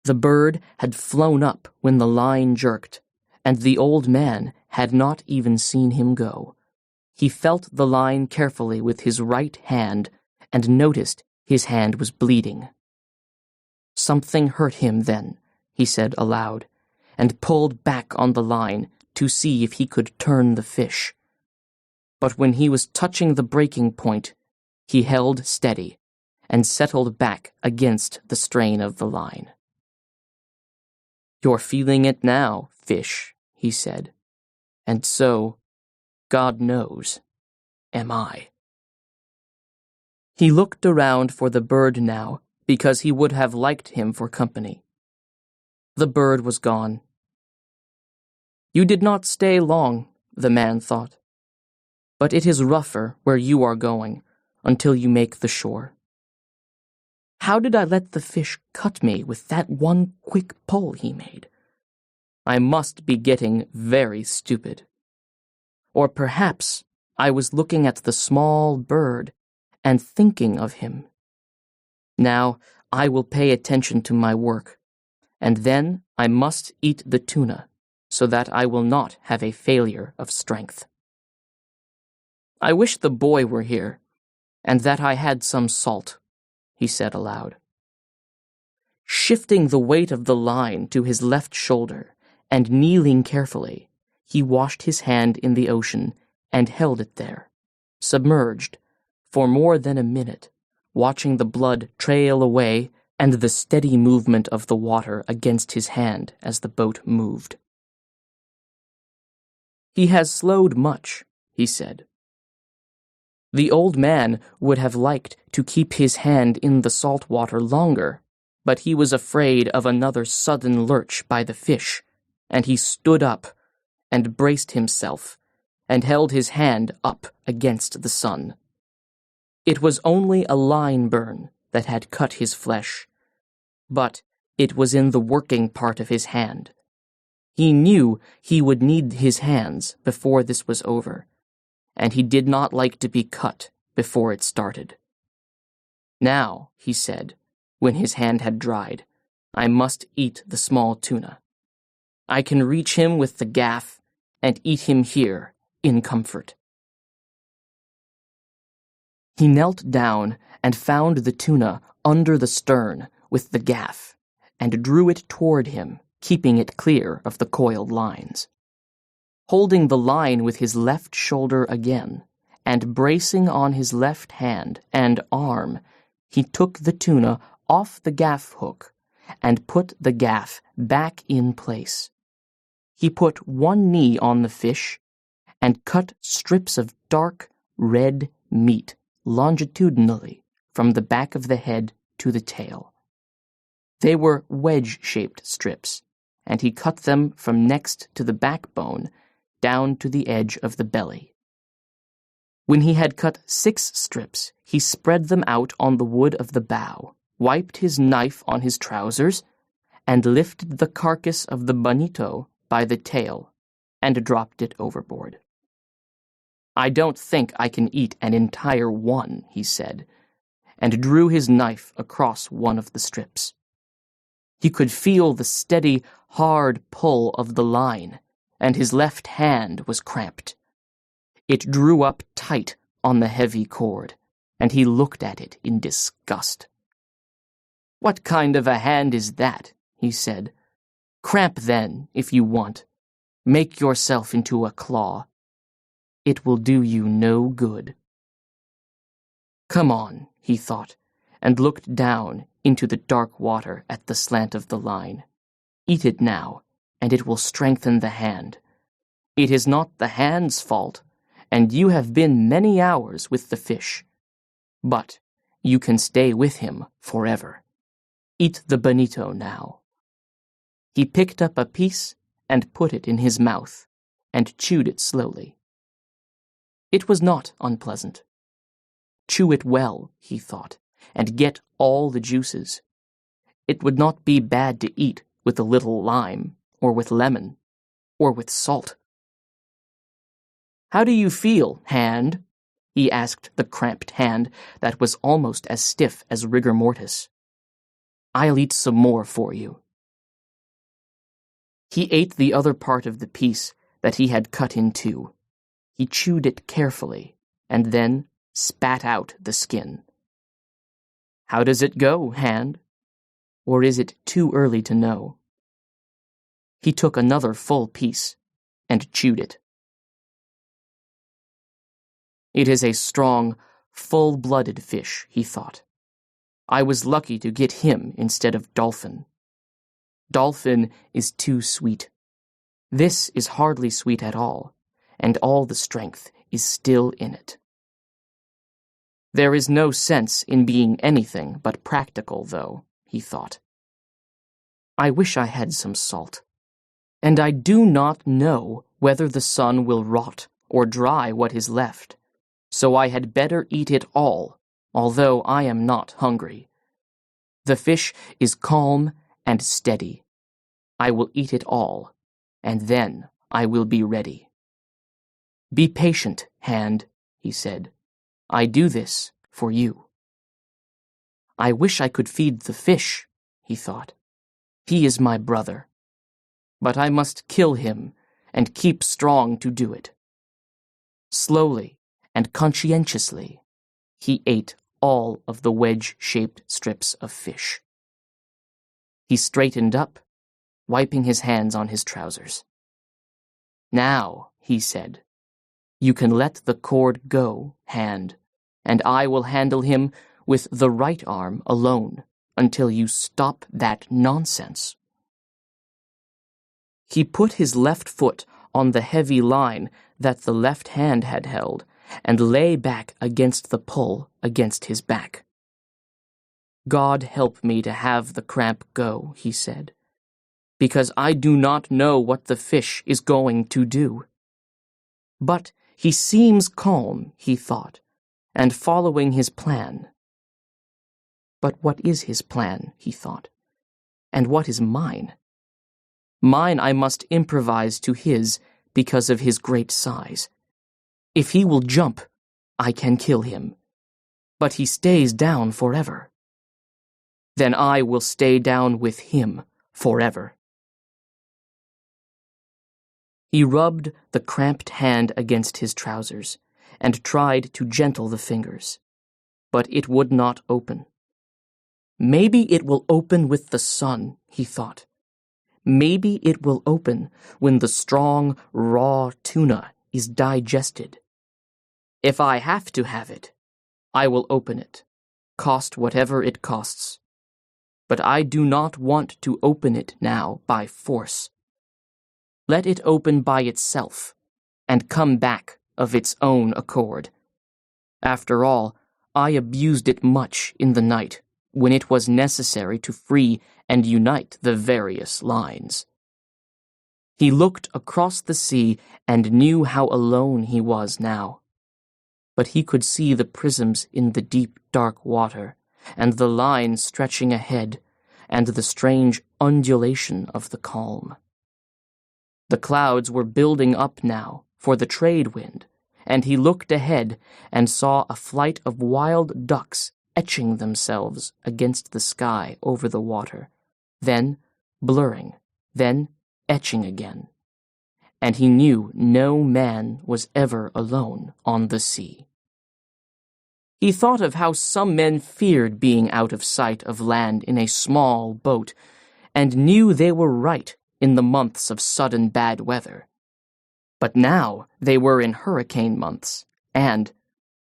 The bird had flown up when the line jerked, and the old man had not even seen him go. He felt the line carefully with his right hand and noticed his hand was bleeding. "Something hurt him then," he said aloud, and pulled back on the line to see if he could turn the fish. But when he was touching the breaking point, he held steady and settled back against the strain of the line. "You're feeling it now, fish," he said, "and so, God knows, am I." He looked around for the bird now, because he would have liked him for company. The bird was gone. "You did not stay long," the man thought, "but it is rougher where you are going until you make the shore. How did I let the fish cut me with that one quick pull he made? I must be getting very stupid. Or perhaps I was looking at the small bird and thinking of him. Now I will pay attention to my work, and then I must eat the tuna so that I will not have a failure of strength. I wish the boy were here, and that I had some salt," he said aloud. Shifting the weight of the line to his left shoulder and kneeling carefully, he washed his hand in the ocean and held it there, submerged, for more than a minute, watching the blood trail away and the steady movement of the water against his hand as the boat moved. "He has slowed much," he said. The old man would have liked to keep his hand in the salt water longer, but he was afraid of another sudden lurch by the fish, and he stood up and braced himself and held his hand up against the sun. It was only a line burn that had cut his flesh, but it was in the working part of his hand. He knew he would need his hands before this was over, and he did not like to be cut before it started. "Now," he said, when his hand had dried, "I must eat the small tuna. I can reach him with the gaff and eat him here in comfort." He knelt down and found the tuna under the stern with the gaff and drew it toward him, keeping it clear of the coiled lines. Holding the line with his left shoulder again and bracing on his left hand and arm, he took the tuna off the gaff hook and put the gaff back in place. He put one knee on the fish and cut strips of dark red meat longitudinally from the back of the head to the tail. They were wedge-shaped strips, and he cut them from next to the backbone down to the edge of the belly. When he had cut 6 strips, he spread them out on the wood of the bow, wiped his knife on his trousers, and lifted the carcass of the bonito by the tail and dropped it overboard. "I don't think I can eat an entire one," he said, and drew his knife across one of the strips. He could feel the steady, hard pull of the line, and his left hand was cramped. It drew up tight on the heavy cord, and he looked at it in disgust. "What kind of a hand is that?" he said. "Cramp then, if you want. Make yourself into a claw. It will do you no good." "Come on," he thought, and looked down into the dark water at the slant of the line. "Eat it now, and it will strengthen the hand. It is not the hand's fault, and you have been many hours with the fish. But you can stay with him forever. Eat the bonito now." He picked up a piece and put it in his mouth, and chewed it slowly. It was not unpleasant. Chew it well, he thought, and get all the juices. It would not be bad to eat with a little lime, or with lemon, or with salt. "How do you feel, hand?" he asked the cramped hand that was almost as stiff as rigor mortis. "I'll eat some more for you," He ate the other part of the piece that he had cut in two. He chewed it carefully, and then spat out the skin. "How does it go, Hand? Or is it too early to know?" He took another full piece and chewed it. "It is a strong, full-blooded fish," he thought. "I was lucky to get him instead of Dolphin. Dolphin is too sweet. This is hardly sweet at all, and all the strength is still in it." "There is no sense in being anything but practical, though," he thought. "I wish I had some salt. And I do not know whether the sun will rot or dry what is left, so I had better eat it all, although I am not hungry. The fish is calm and steady. I will eat it all, and then I will be ready." "Be patient, Hand," he said. "I do this for you." "I wish I could feed the fish," he thought. "He is my brother. But I must kill him and keep strong to do it." Slowly and conscientiously, he ate all of the wedge-shaped strips of fish. He straightened up, wiping his hands on his trousers. "Now," he said, "you can let the cord go, Hand, and I will handle him with the right arm alone until you stop that nonsense." He put his left foot on the heavy line that the left hand had held and lay back against the pull against his back. "God help me to have the cramp go," he said, "because I do not know what the fish is going to do. But he seems calm," he thought, "and following his plan." But what is his plan, he thought, and what is mine? Mine I must improvise to his because of his great size. If he will jump, I can kill him. But he stays down forever. Then I will stay down with him forever. He rubbed the cramped hand against his trousers and tried to gentle the fingers, but it would not open. Maybe it will open with the sun, he thought. Maybe it will open when the strong, raw tuna is digested. If I have to have it, I will open it, cost whatever it costs. But I do not want to open it now by force. Let it open by itself and come back of its own accord. After all, I abused it much in the night when it was necessary to free and unite the various lines. He looked across the sea and knew how alone he was now. But he could see the prisms in the deep, dark water, and the line stretching ahead, and the strange undulation of the calm. The clouds were building up now for the trade wind, and he looked ahead and saw a flight of wild ducks etching themselves against the sky over the water, then blurring, then etching again. And he knew no man was ever alone on the sea. He thought of how some men feared being out of sight of land in a small boat, and knew they were right in the months of sudden bad weather. But now they were in hurricane months, and,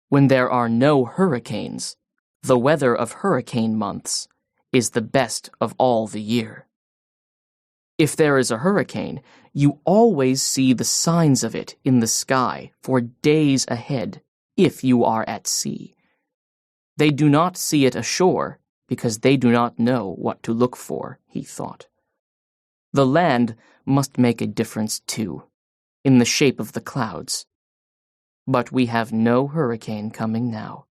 when there are no hurricanes, the weather of hurricane months is the best of all the year. If there is a hurricane, you always see the signs of it in the sky for days ahead if you are at sea. They do not see it ashore because they do not know what to look for, he thought. The land must make a difference too, in the shape of the clouds. But we have no hurricane coming now.